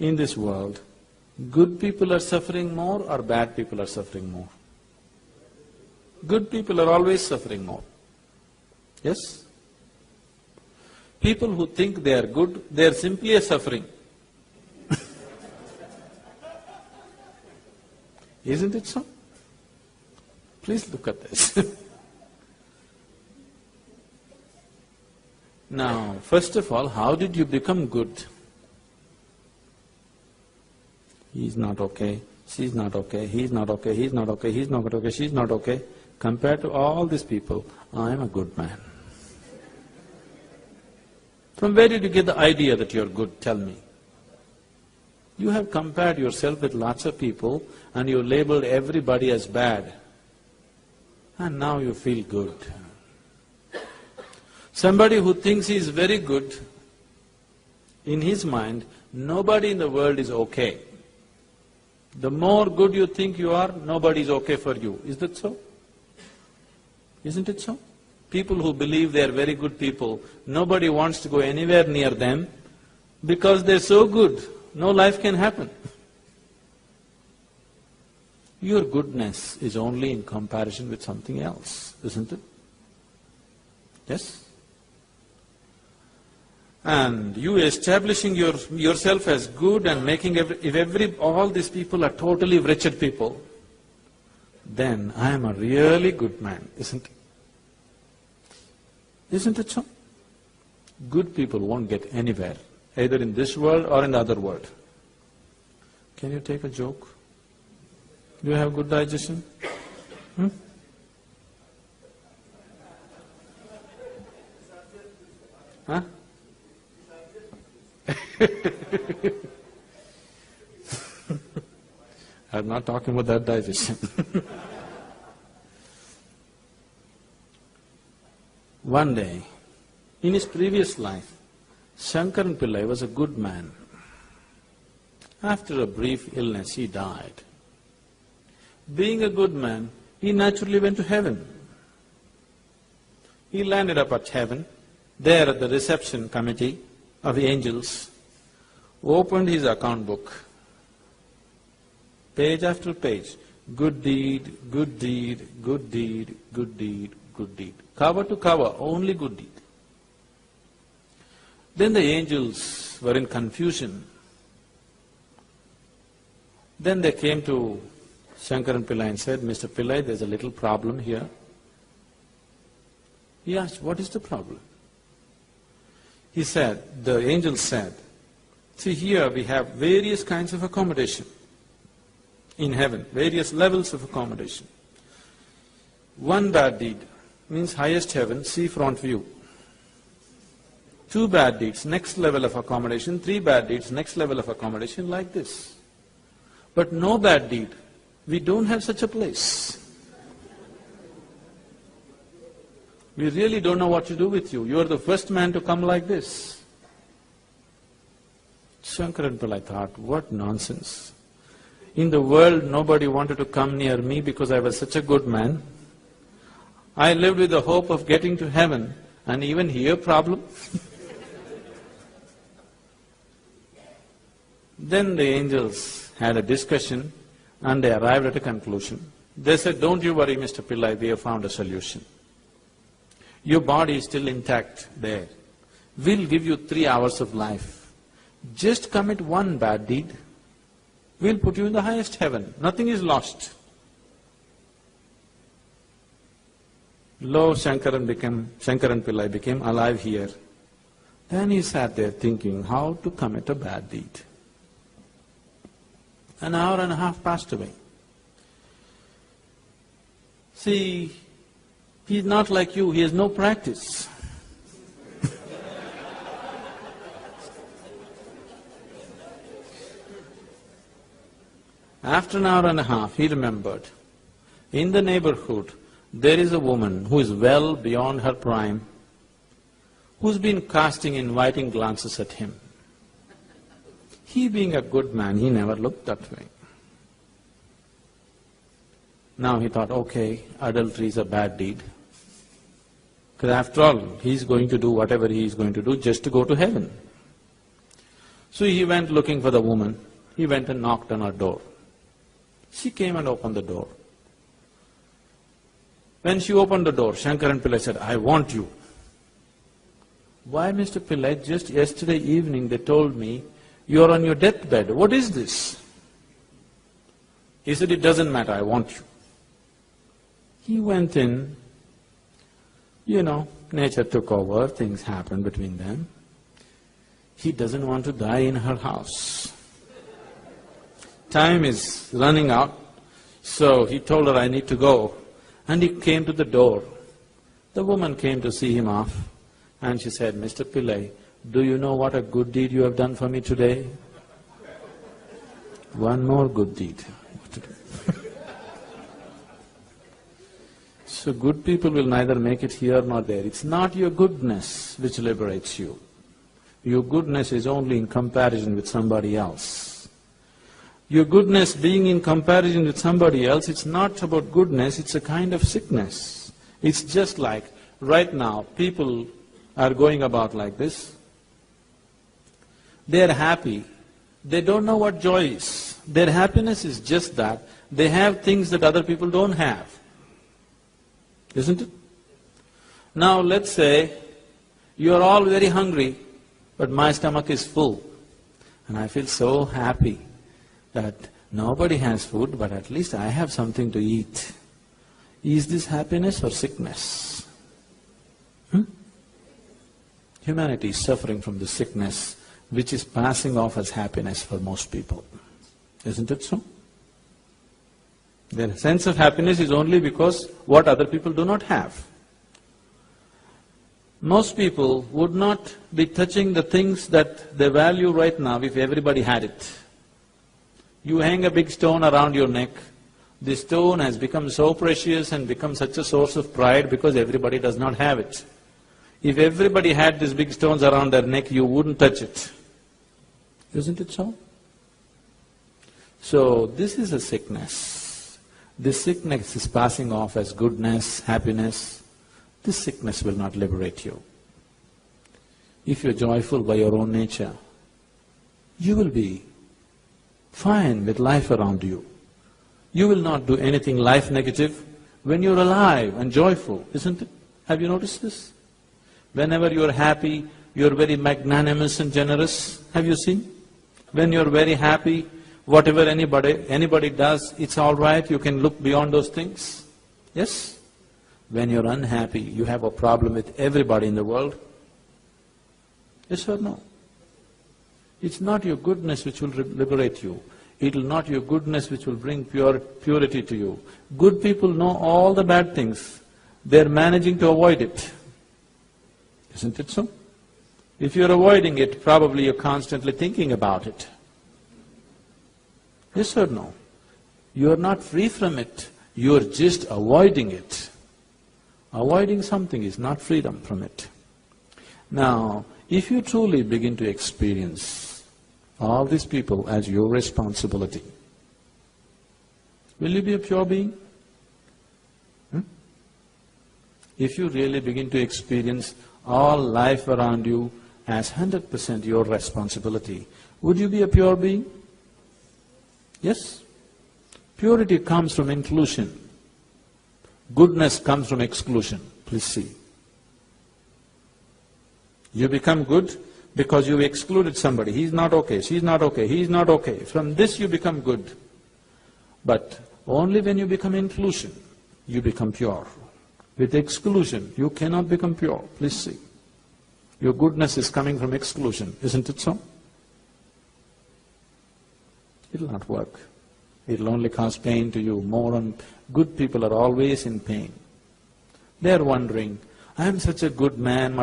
in this world, good people are suffering more or bad people are suffering more? Good people are always suffering more. Yes? People who think they are good, they are simply a suffering. Isn't it so? Please look at this. Now, first of all, how did you become good? He's not okay, she's not okay, he's not okay, he's not okay, he's not okay, she's not okay. Compared to all these people, I am a good man. From where did you get the idea that you're good? Tell me. You have compared yourself with lots of people and you labeled everybody as bad. And now you feel good. Somebody who thinks he is very good, in his mind, nobody in the world is okay. The more good you think you are, nobody is okay for you. Is that so? Isn't it so? People who believe they are very good people, nobody wants to go anywhere near them because they're so good, no life can happen. Your goodness is only in comparison with something else, isn't it? Yes? And you establishing yourself as good and making all these people are totally wretched people, then I am a really good man, isn't it? Isn't it so? Good people won't get anywhere, either in this world or in the other world. Can you take a joke? Do you have good digestion? Huh? I'm not talking about that digestion. One day, in his previous life, Shankaran Pillai was a good man. After a brief illness, he died. Being a good man, he naturally went to heaven. He landed up at heaven, there at the reception committee of the angels, opened his account book, page after page, good deed, good deed, good deed, good deed, good deed. Cover to cover, only good deed. Then the angels were in confusion. Then they came to Shankaran Pillai and said, Mr. Pillai, there's a little problem here. He asked, what is the problem? He said, the angel said, see here we have various kinds of accommodation in heaven, various levels of accommodation. One bad deed means highest heaven, seafront view. Two bad deeds, next level of accommodation. Three bad deeds, next level of accommodation, like this. But no bad deed, we don't have such a place. We really don't know what to do with you. You are the first man to come like this. Shankaran Pillai thought, what nonsense. In the world, nobody wanted to come near me because I was such a good man. I lived with the hope of getting to heaven, and even here problem? Then the angels had a discussion and they arrived at a conclusion. They said, don't you worry, Mr. Pillai, we have found a solution. Your body is still intact there. We'll give you 3 hours of life. Just commit one bad deed, we'll put you in the highest heaven. Nothing is lost. Lo, Shankaran Pillai became alive here. Then he sat there thinking how to commit a bad deed. An hour and a half passed away. See, he's not like you, he has no practice. After an hour and a half, he remembered, in the neighborhood, there is a woman who is well beyond her prime, who's been casting inviting glances at him. He being a good man, he never looked that way. Now he thought, okay, adultery is a bad deed. Because after all, he's going to do whatever he is going to do just to go to heaven. So he went looking for the woman. He went and knocked on her door. She came and opened the door. When she opened the door, Shankaran Pillai said, "I want you." "Why, Mr. Pillai, just yesterday evening they told me you're on your deathbed. What is this?" He said, "It doesn't matter, I want you." He went in, nature took over, things happened between them. He doesn't want to die in her house. Time is running out, so he told her, "I need to go." And he came to the door. The woman came to see him off, and she said, "Mr. Pillai, do you know what a good deed you have done for me today?" "One more good deed." What to do? So good people will neither make it here nor there. It's not your goodness which liberates you. Your goodness is only in comparison with somebody else. Your goodness being in comparison with somebody else, it's not about goodness, it's a kind of sickness. It's just like, right now, people are going about like this. They're happy. They don't know what joy is. Their happiness is just that they have things that other people don't have. Isn't it? Now let's say you're all very hungry, but my stomach is full, and I feel so happy that nobody has food, but at least I have something to eat. Is this happiness or sickness? Humanity is suffering from the sickness which is passing off as happiness for most people. Isn't it so? Their sense of happiness is only because what other people do not have. Most people would not be touching the things that they value right now if everybody had it. You hang a big stone around your neck, the stone has become so precious and become such a source of pride because everybody does not have it. If everybody had these big stones around their neck, you wouldn't touch it. Isn't it so? So, this is a sickness. This sickness is passing off as goodness, happiness. This sickness will not liberate you. If you're joyful by your own nature, you will be fine with life around you. You will not do anything life negative when you're alive and joyful, isn't it? Have you noticed this? Whenever you're happy, you're very magnanimous and generous. Have you seen? When you're very happy, whatever anybody does, it's all right, you can look beyond those things. Yes? When you're unhappy, you have a problem with everybody in the world. Yes or no? It's not your goodness which will liberate you. It will not your goodness which will bring purity to you. Good people know all the bad things. They're managing to avoid it. Isn't it so? If you're avoiding it, probably you're constantly thinking about it. Yes or no? You're not free from it, you're just avoiding it. Avoiding something is not freedom from it. Now, if you truly begin to experience all these people as your responsibility, will you be a pure being? If you really begin to experience all life around you as 100% your responsibility, would you be a pure being? Yes? Purity comes from inclusion. Goodness comes from exclusion. Please see. You become good because you excluded somebody. He's not okay, she's not okay, he's not okay. From this you become good. But only when you become inclusion, you become pure. With exclusion, you cannot become pure. Please see. Your goodness is coming from exclusion, isn't it so? It'll not work. It'll only cause pain to you. Good people are always in pain. They're wondering, I am such a good man,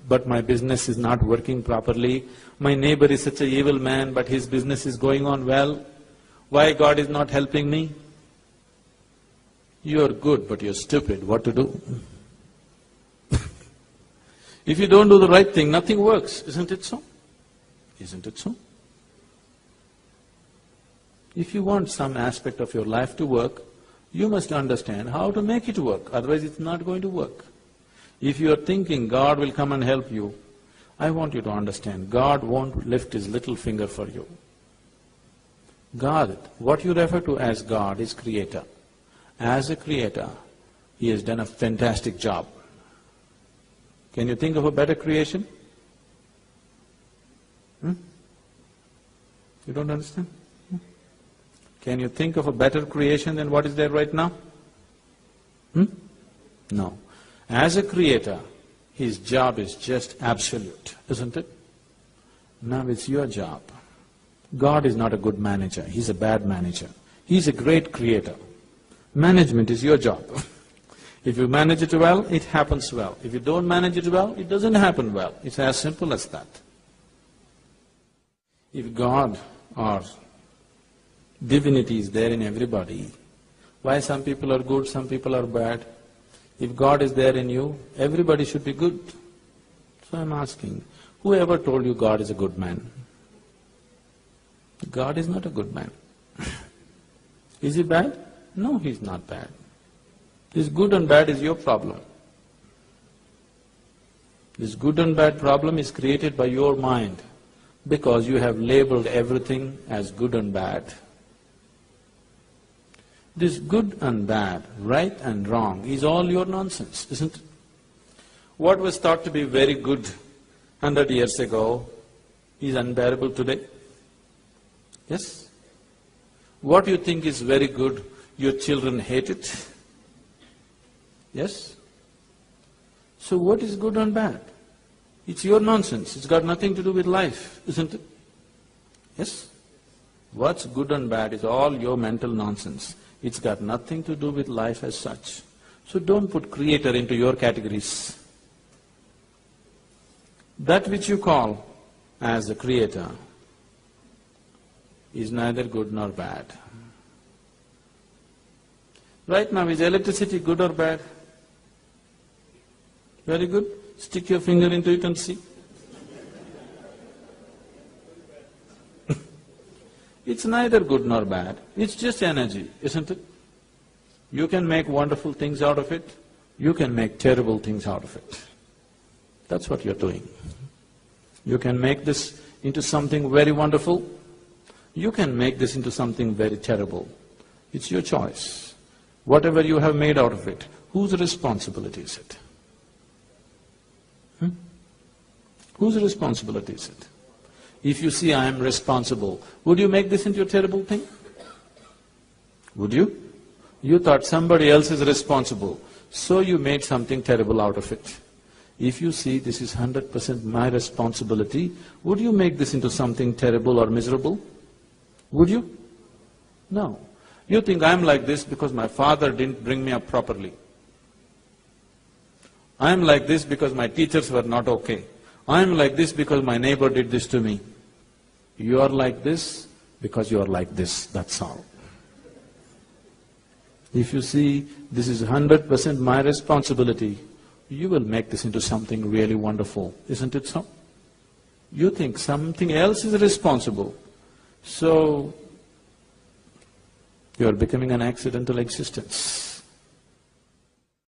but my business is not working properly. My neighbor is such an evil man, but his business is going on well. Why God is not helping me? You're good, but you're stupid. What to do? If you don't do the right thing, nothing works. Isn't it so? Isn't it so? If you want some aspect of your life to work, you must understand how to make it work, otherwise it's not going to work. If you are thinking God will come and help you, I want you to understand, God won't lift His little finger for you. God, what you refer to as God, is Creator. As a Creator, He has done a fantastic job. Can you think of a better creation? You don't understand? Can you think of a better creation than what is there right now? No. As a Creator, His job is just absolute, isn't it? Now it's your job. God is not a good manager, He's a bad manager. He's a great Creator. Management is your job. If you manage it well, it happens well. If you don't manage it well, it doesn't happen well. It's as simple as that. If God or divinity is there in everybody, why some people are good, some people are bad? If God is there in you, everybody should be good. So I'm asking, who ever told you God is a good man? God is not a good man. Is He bad? No, He's not bad. This good and bad is your problem. This good and bad problem is created by your mind because you have labeled everything as good and bad. This good and bad, right and wrong is all your nonsense, isn't it? What was thought to be very good 100 years ago is unbearable today. Yes? What you think is very good, your children hate it. Yes? So what is good and bad? It's your nonsense, it's got nothing to do with life, isn't it? Yes? What's good and bad is all your mental nonsense. It's got nothing to do with life as such. So don't put Creator into your categories. That which you call as the Creator is neither good nor bad. Right now, is electricity good or bad? Very good. Stick your finger into it and see. It's neither good nor bad, it's just energy, isn't it? You can make wonderful things out of it, you can make terrible things out of it. That's what you're doing. You can make this into something very wonderful, you can make this into something very terrible. It's your choice. Whatever you have made out of it, whose responsibility is it? Whose responsibility is it? If you see I am responsible, would you make this into a terrible thing? Would you? You thought somebody else is responsible, so you made something terrible out of it. If you see this is 100% my responsibility, would you make this into something terrible or miserable? Would you? No. You think I'm like this because my father didn't bring me up properly. I'm like this because my teachers were not okay. I'm like this because my neighbor did this to me. You are like this because you are like this, that's all. If you see this is 100% my responsibility, you will make this into something really wonderful, isn't it so? You think something else is responsible, so you are becoming an accidental existence.